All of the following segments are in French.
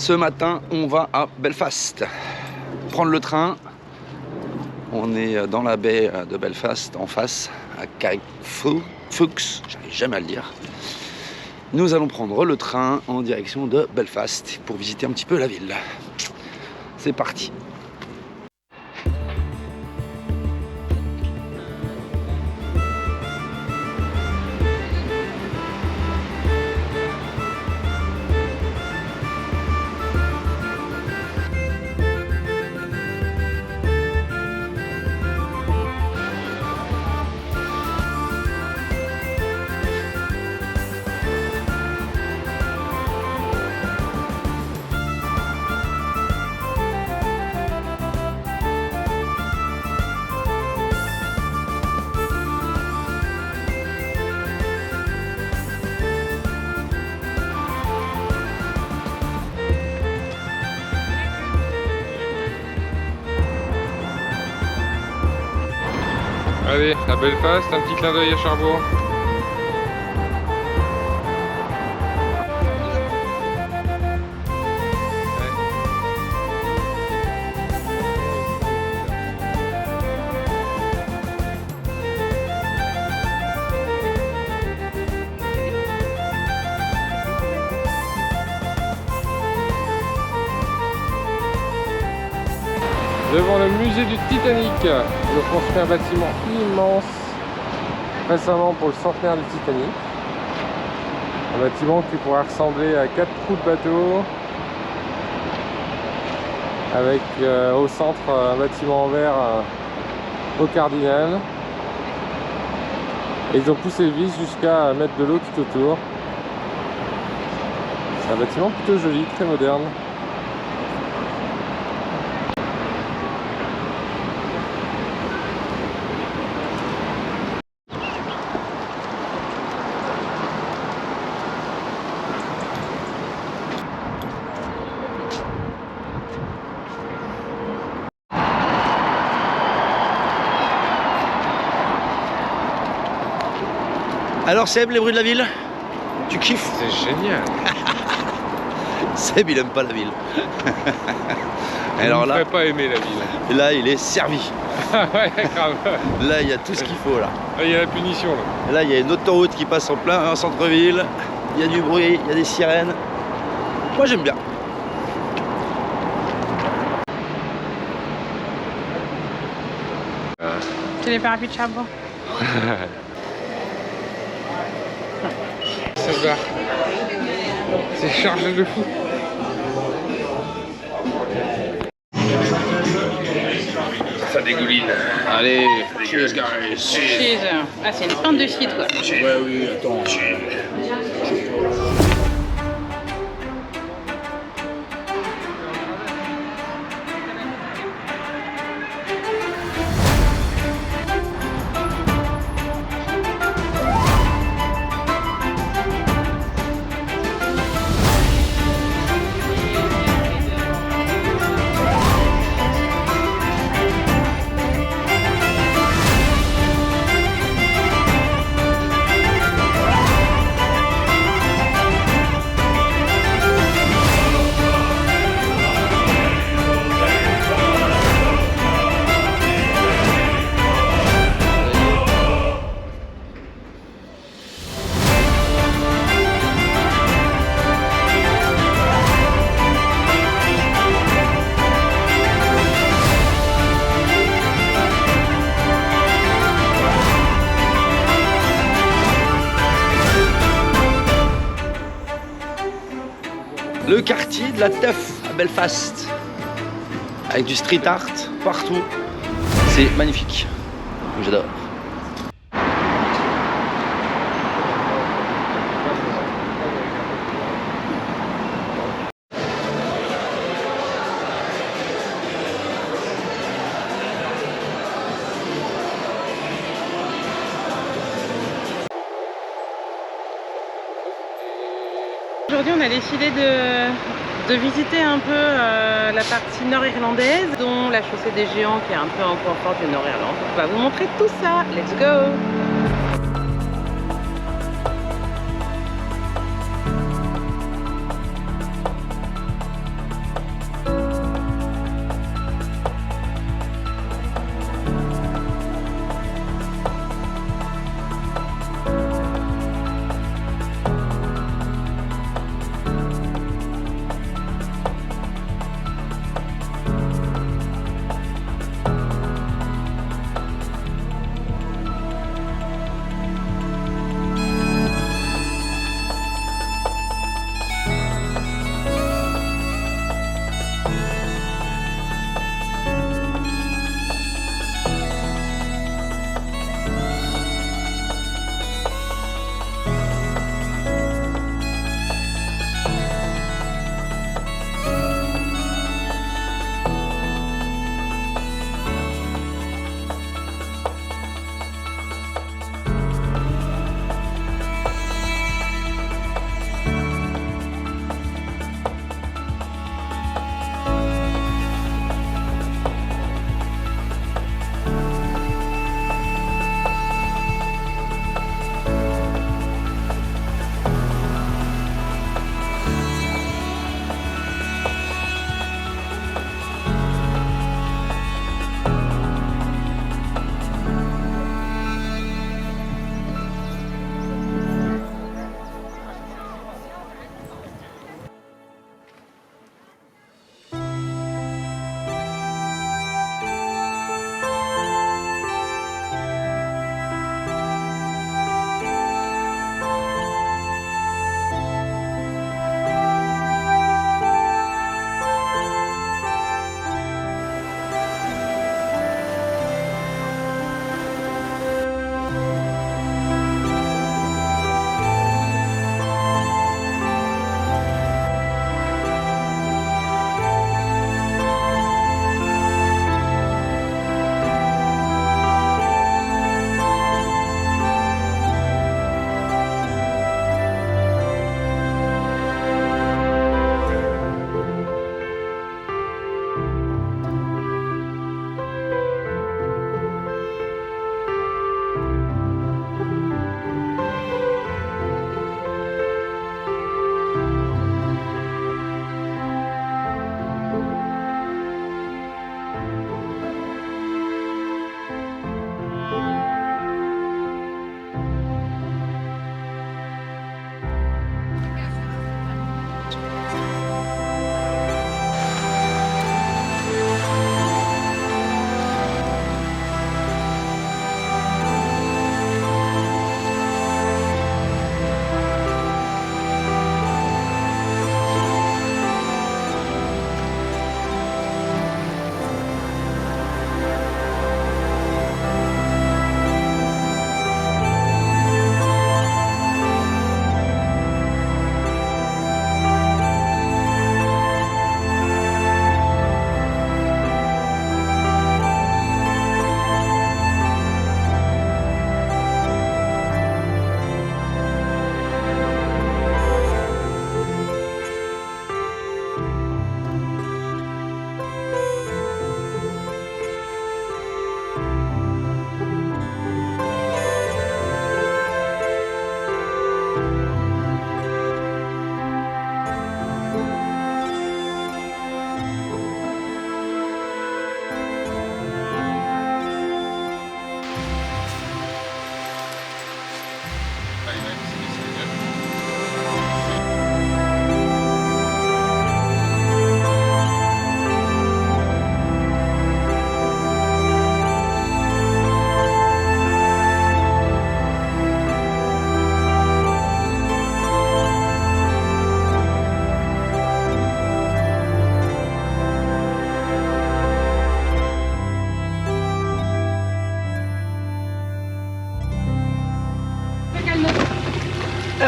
Ce matin, on va à Belfast. Prendre le train. On est dans la baie de Belfast, en face, à Carrickfergus, j'arrive jamais à le dire. Nous allons prendre le train en direction de Belfast pour visiter un petit peu la ville. C'est parti. Allez, à Belfast, un petit clin d'œil à Cherbourg. Devant le musée du Titanic, ils ont construit un bâtiment immense récemment pour le centenaire du Titanic. Un bâtiment qui pourrait ressembler à 4 trous de bateau, avec au centre un bâtiment en verre au cardinal. Et ils ont poussé le vis jusqu'à mettre de l'eau tout autour. C'est un bâtiment plutôt joli, très moderne. Alors Seb, les bruits de la ville? Tu kiffes? C'est génial. Seb, il aime pas la ville. Alors là, ne pas aimer la ville. Là, il est servi. Ouais, grave. Là, il y a tout ce qu'il faut là. Là, il y a la punition là. Là, il y a une autoroute qui passe en plein centre-ville. Il y a du bruit, il y a des sirènes. Moi, j'aime bien. C'est les parapluies de Cherbourg. Ça va. C'est chargé de fou. Ça dégouline. Allez, cheers guys. Cheers. Ah, c'est une pinte de cidre quoi. Ouais, oui, attends. Le quartier de la teuf à Belfast, avec du street art partout, c'est magnifique, j'adore. Aujourd'hui, on a décidé de visiter un peu la partie nord-irlandaise, dont la chaussée des géants qui est un peu encore forte du Nord-Irlande. On va vous montrer tout ça. Let's go!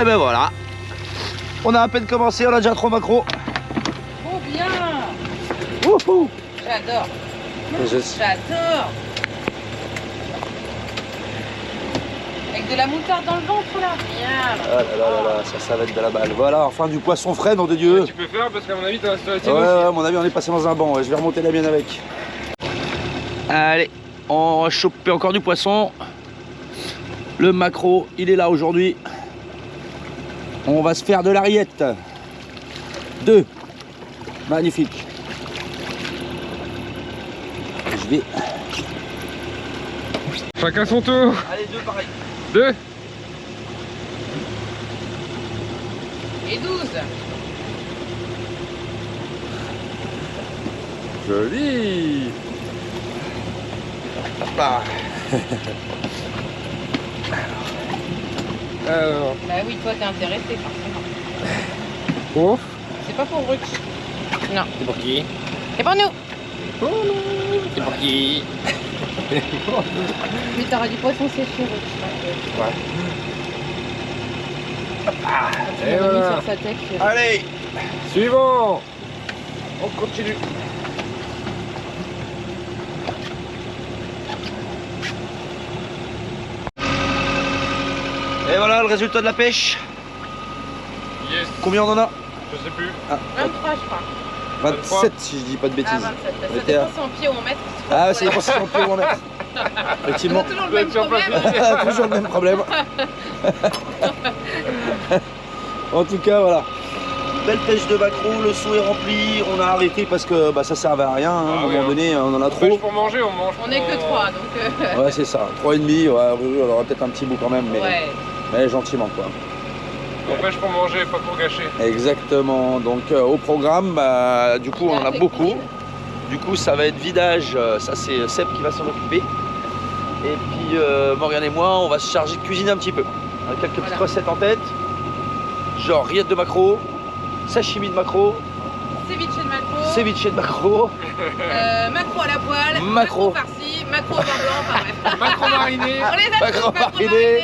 Et ben voilà. On a à peine commencé, on a déjà 3 macros. Trop bien. Wouhou. J'adore. Je- J'adore. Avec de la moutarde dans le ventre là. Bien. Ah là là là là, ça va être de la balle. Voilà, enfin du poisson frais, nom de Dieu. Tu peux faire parce qu'à mon avis, t'en restes la tienne Ouais, aussi. à mon avis, on est passé dans un banc. Ouais, je vais remonter la mienne avec. Allez, on va choper encore du poisson. Le maquereau, il est là aujourd'hui. On va se faire de la rillette. 2. Magnifique. Je vais. Chacun son tour. Allez, 2 pareil. 2. Et 12. Joli. Hop là. Alors. Bah oui, toi t'es intéressé forcément. Oh. C'est pas pour Brux. Non. C'est pour qui? C'est pour nous. C'est pour qui? Mais t'auras du poisson séché, Brux. Ouais. Tu Et l'as voilà. mis sur sa tête. chérie. Allez, Suivant. on continue. Et voilà le résultat de la pêche. Yes. Combien on en a? Je sais plus. 23, je crois. 27 si je dis pas de Ah, bêtises. 27. Ça était dépend à- si en pied ou en mètre. Ah, c'est pour ça qu'on peut en mettre. On Effectivement. a toujours le Vous êtes même sur place, problème. Toujours le même problème. En tout cas, voilà. Belle pêche de maquereau, le seau est rempli. On a arrêté parce que bah, ça servait à rien. Hein. Ah À un oui, moment hein. donné, on en a On pêche trop. pour manger, on mange. On est que 3, donc. Ouais, c'est ça. 3,5. Ouais, oui, on aura peut-être un petit bout quand même, Ouais. mais gentiment, quoi. On pêche pour manger, pas pour gâcher. Exactement. Donc, au programme, bah, du coup, on en a beaucoup. Du coup, ça va être vidage. Ça, c'est Seb qui va s'en occuper. Et puis, Morgane et moi, on va se charger de cuisiner un petit peu. On a quelques petites Voilà. recettes en tête. Genre rillettes de maquereau, sashimi de maquereau, Ceviche de maquereau. ceviche de maquereau, Maquereau à la poêle. Maquereau. farci. Maquereau au vin blanc. Enfin bref. Macron mariné. On les a Maquereau tous. Maquereau mariné. mariné.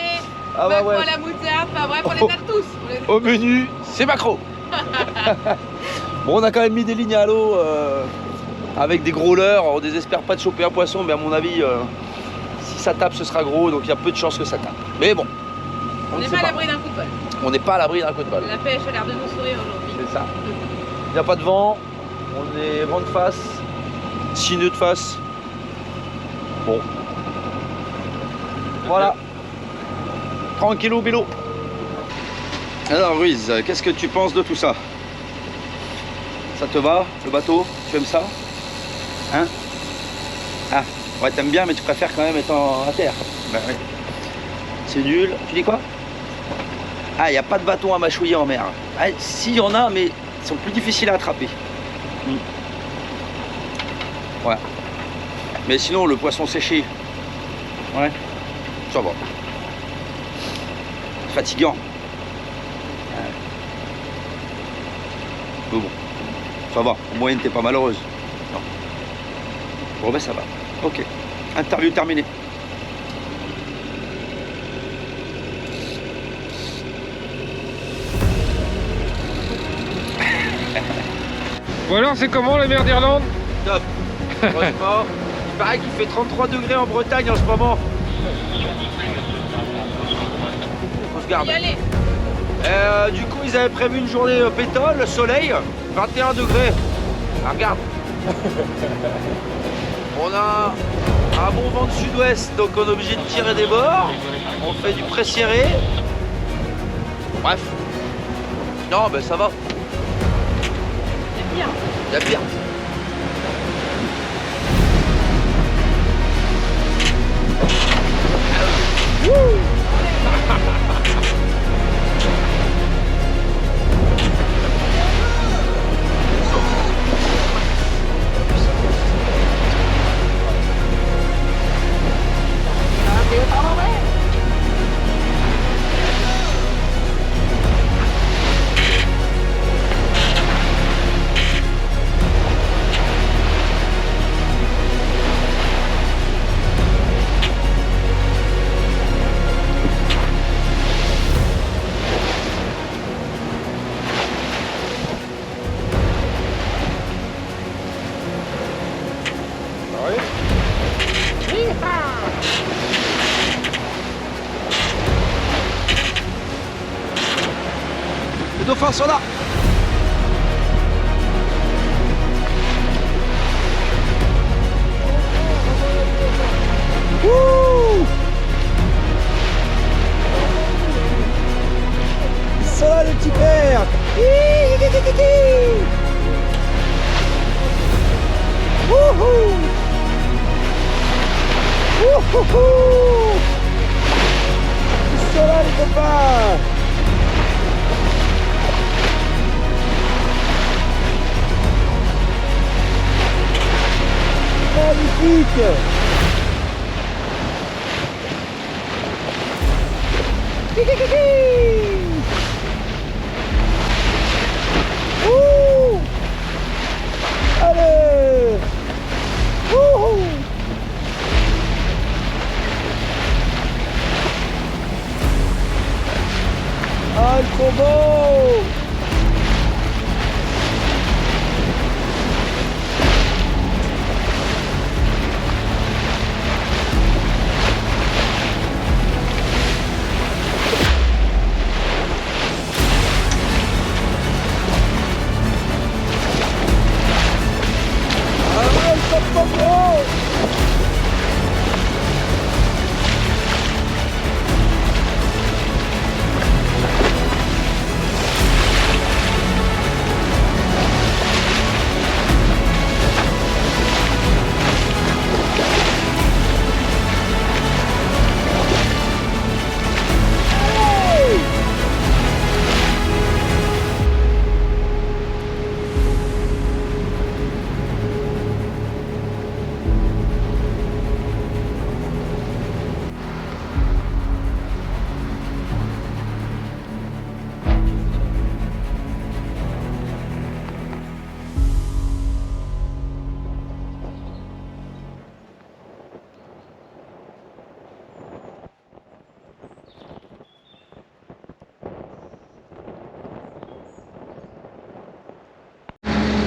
Ah bah Maquereau ouais. à la moutarde. Enfin bref, on les a tous. On les a- Au menu, c'est maquereau. Bon, on a quand même mis des lignes à l'eau avec des gros leurres. On désespère pas de choper un poisson, mais à mon avis, si ça tape, ce sera gros. Donc il y a peu de chances que ça tape. Mais bon, On ne n'est sait pas à l'abri d'un coup de bol. On n'est pas à l'abri d'un coup de balle. La pêche a l'air de nous sourire aujourd'hui. C'est ça. Il n'y a pas de vent. On est vent de face, sinueux de face. Bon. Voilà. Tranquillou bilou. Alors Ruiz, qu'est-ce que tu penses de tout ça? Ça te va, le bateau? Tu aimes ça? Hein? Ah, ouais, t'aimes bien, mais tu préfères quand même être à terre. Ben oui. C'est nul. Tu dis quoi? Ah, il n'y a pas de bâton à mâchouiller en mer. Ah, si, il y en a, mais ils sont plus difficiles à attraper. Ouais. Mais sinon, le poisson séché, ouais, ça va. Fatigant. Ouais. Mais bon, ça va. En moyenne, t'es pas malheureuse. Non. Bon, ben ça va. Ok. Interview terminée. Bon alors, c'est comment la mer d'Irlande? Top. Franchement, il paraît qu'il fait 33 degrés en Bretagne en ce moment. On se garde. Y aller. Du coup, ils avaient prévu une journée pétole, soleil, 21 degrés. Ah, regarde. On a un bon vent de sud-ouest, donc on est obligé de tirer des bords. On fait du pré-serré. Bref. Non, ben ça va. C'est bien. Il y a pire. dauphins sont là. Wouh! Ils sont là les petits pères. Wouhou! Wouhou! Ils sont là les copains. Magnifique! Ouh! Allez! Ouh! Ah, ils sont beaux!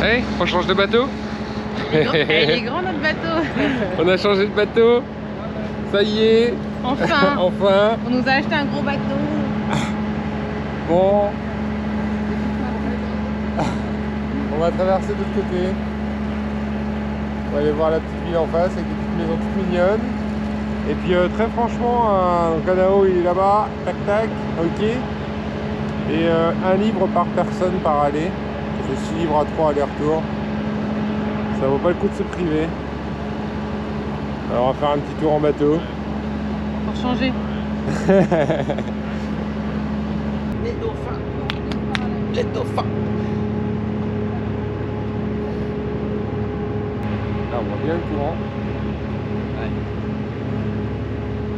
Allez, on change de bateau. Il est grand notre bateau. On a changé de bateau. Ça y est. Enfin. Enfin. On nous a acheté un gros bateau. Bon. On va traverser de l'autre côté. On va aller voir la petite ville en face avec des petites maisons toutes mignonnes. Et puis très franchement, un canao il est là-bas, tac tac, ok. Et 1 livre par personne par aller. C'est 6 livres à 3 aller-retour. Ça vaut pas le coup de se priver. Alors on va faire un petit tour en bateau. Pour changer. Les dauphins. Les dauphins. Là on voit bien le courant. Ouais.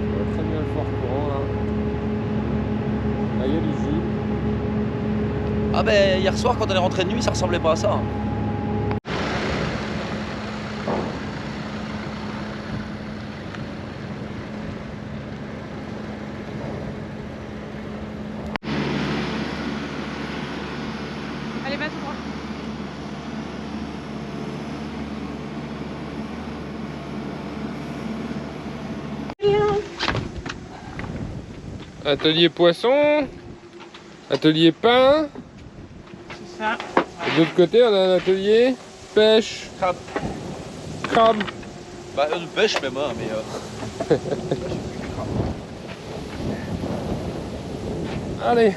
On voit très bien le fort courant là. Là il y a du jus. Ah ben hier soir quand on est rentré de nuit ça ressemblait pas à ça. Allez, va tout droit. Atelier poisson. Atelier pain. C'est ça. Et de l'autre côté, on a un atelier pêche. Crabe. Crabe. Bah pêche même hein, mais Allez.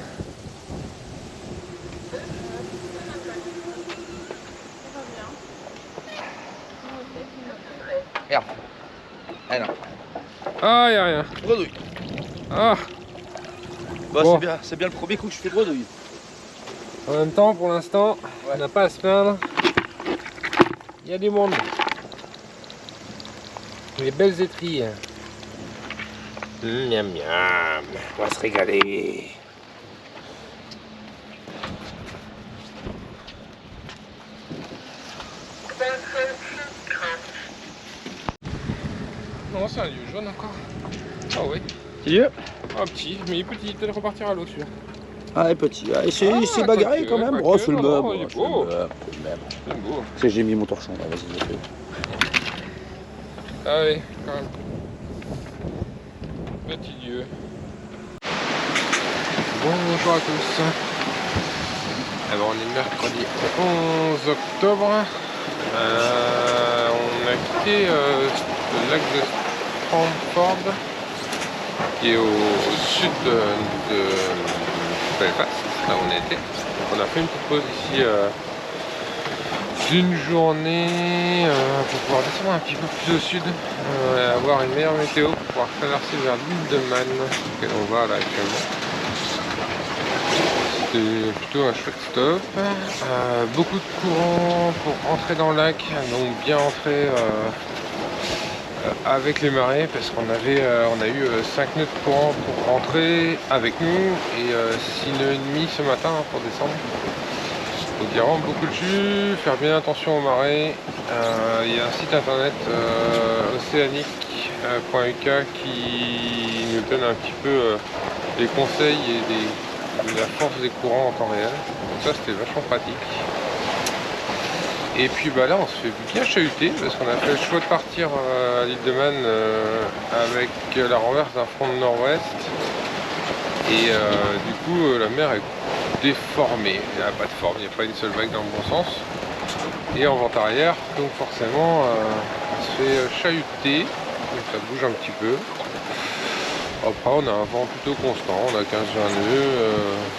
regarde. Eh non. Ah, y a rien. Grenouille. Ah. Bah Bon. c'est bien le premier coup que je fais grenouille. En même temps, pour l'instant, Ouais. on n'a pas à se plaindre. Il y a du monde. Les belles étrilles. Miam miam. On va se régaler. Non, c'est un lieu jaune encore. Ah oui. Petit lieu. Ah petit, mais il est petit, peut-être repartir à l'eau celui-là. Ah, petit. Ah, il s'est Ah, bagarré quoique, quand même. quoique, Oh, c'est le non, meuble. non, il est C'est le beau. meuble, c'est le meuble. C'est beau. C'est j'ai mis mon torchon là, vas-y, je le fais. Ah oui, quand même. Petit lieu. Bonjour à tous. Alors on est mercredi 11 octobre. On a quitté le lac de Strandford qui est au sud de Belfast, là où on était. Donc on a fait une petite pause ici d'une journée pour pouvoir descendre un petit peu plus au sud et avoir une meilleure météo pour pouvoir traverser vers l'île de Man, auquel on va là actuellement. C'était plutôt un chouette stop. Beaucoup de courant pour entrer dans le lac, donc bien entrer avec les marées, parce qu'on on a eu 5 nœuds de courant pour rentrer avec nous et 6 nœuds et demi ce matin pour descendre. Donc il y a vraiment beaucoup de jus, faire bien attention aux marées. Il y a un site internet océanique.uk qui nous donne un petit peu les conseils et la force des courants en temps réel. Donc ça c'était vachement pratique. Et puis bah là on se fait bien chahuter parce qu'on a fait le choix de partir à l'île de Man avec la renverse d'un front de nord-ouest. Et du coup la mer est déformée, il n'y a pas de forme, il n'y a pas une seule vague dans le bon sens. Et en vent arrière, donc forcément on se fait chahuter, donc ça bouge un petit peu. Après on a un vent plutôt constant, on a 15-20 nœuds,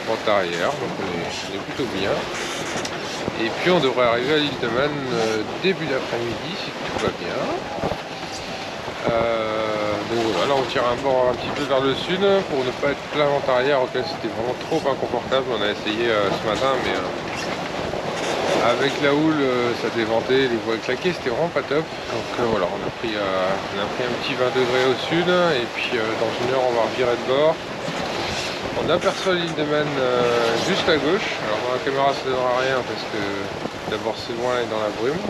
vent arrière, donc on est plutôt bien. Et puis on devrait arriver à l'île de Man début d'après-midi si tout va bien. Donc voilà, là on tire un bord un petit peu vers le sud pour ne pas être plein vent arrière, auquel c'était vraiment trop inconfortable. On a essayé ce matin, mais avec la houle ça déventait, les voiles claquées, c'était vraiment pas top. Donc voilà, on a pris un petit 20 degrés au sud et puis dans une heure on va revirer de bord. On aperçoit l'île de Man juste à gauche. Alors dans la caméra ça ne donnera rien parce que d'abord c'est loin et dans la brume.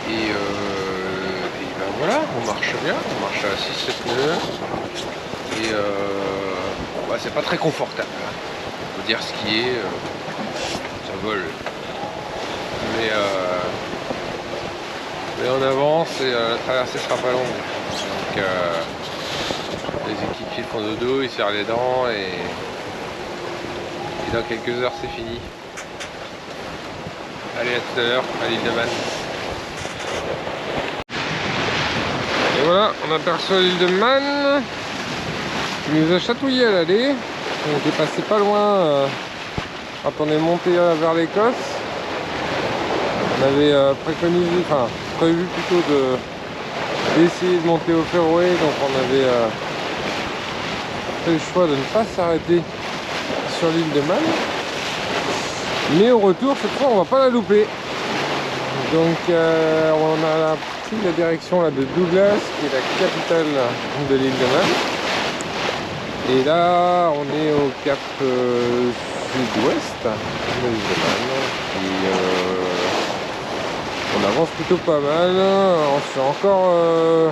Et ben voilà, on marche bien, on marche à 6-7 nœuds. Et bah, c'est pas très confortable. Hein. Faut dire ce qui est, ça vole. Mais on avance et la traversée sera pas longue. Donc les équipiers font dodo, ils serrent les dents et dans quelques heures c'est fini. Allez, à tout à l'heure à l'île de Man. Et voilà, on aperçoit l'île de Man. Il nous a chatouillé à l'aller. On était passé pas loin quand on est monté vers l'Écosse. On avait prévu plutôt d'essayer de monter au fairway, donc on avait fait le choix de ne pas s'arrêter sur l'île de Man. Mais au retour, cette fois on va pas la louper. Donc on a pris la direction là, de Douglas, qui est la capitale de l'île de Man. Et là on est au cap sud-ouest de l'île de Man. Et on avance plutôt pas mal. On se fait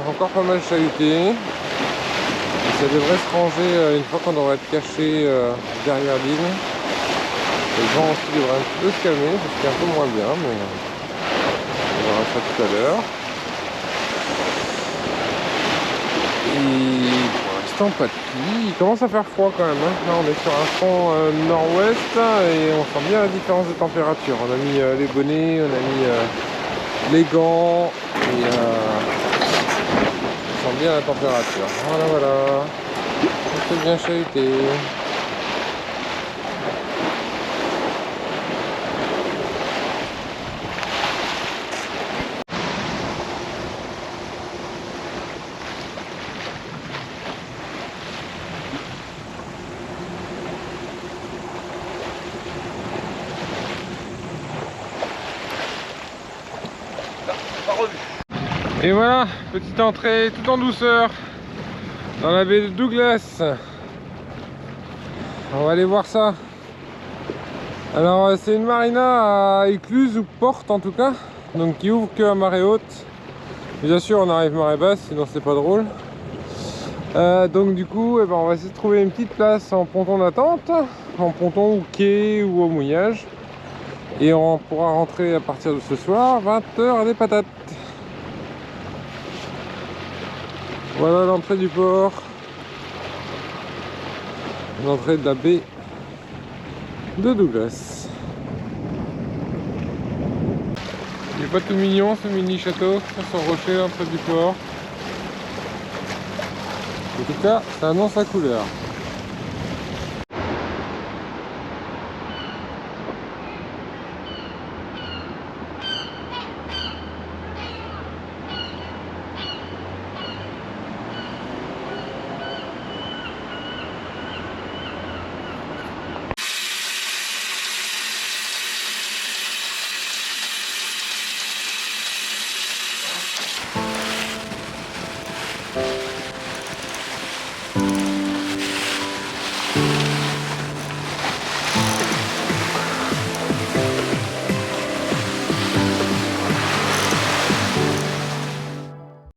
encore pas mal chahuter. Et ça devrait se ranger une fois qu'on devrait être caché derrière l'île. Le vent aussi devrait un petit peu se calmer, parce qu'il est un peu moins bien, mais on verra ça tout à l'heure. Et pour l'instant pas de pluie, il commence à faire froid quand même. Hein. Là on est sur un front nord-ouest et on sent bien la différence de température. On a mis les bonnets, on a mis les gants et on sent bien la température. Voilà, on s'est bien chahuté. Et voilà, petite entrée tout en douceur dans la baie de Douglas. On va aller voir ça. Alors c'est une marina à écluse ou porte en tout cas, donc qui ouvre que à marée haute. Bien sûr on arrive marée basse, sinon c'est pas drôle. Donc du coup on va essayer de trouver une petite place en ponton d'attente, en ponton ou quai ou au mouillage. Et on pourra rentrer à partir de ce soir, 20 h à des patates. Voilà l'entrée du port, l'entrée de la baie de Douglas. Il n'est pas tout mignon ce mini château sur son rocher entre du port. En tout cas, ça annonce la couleur.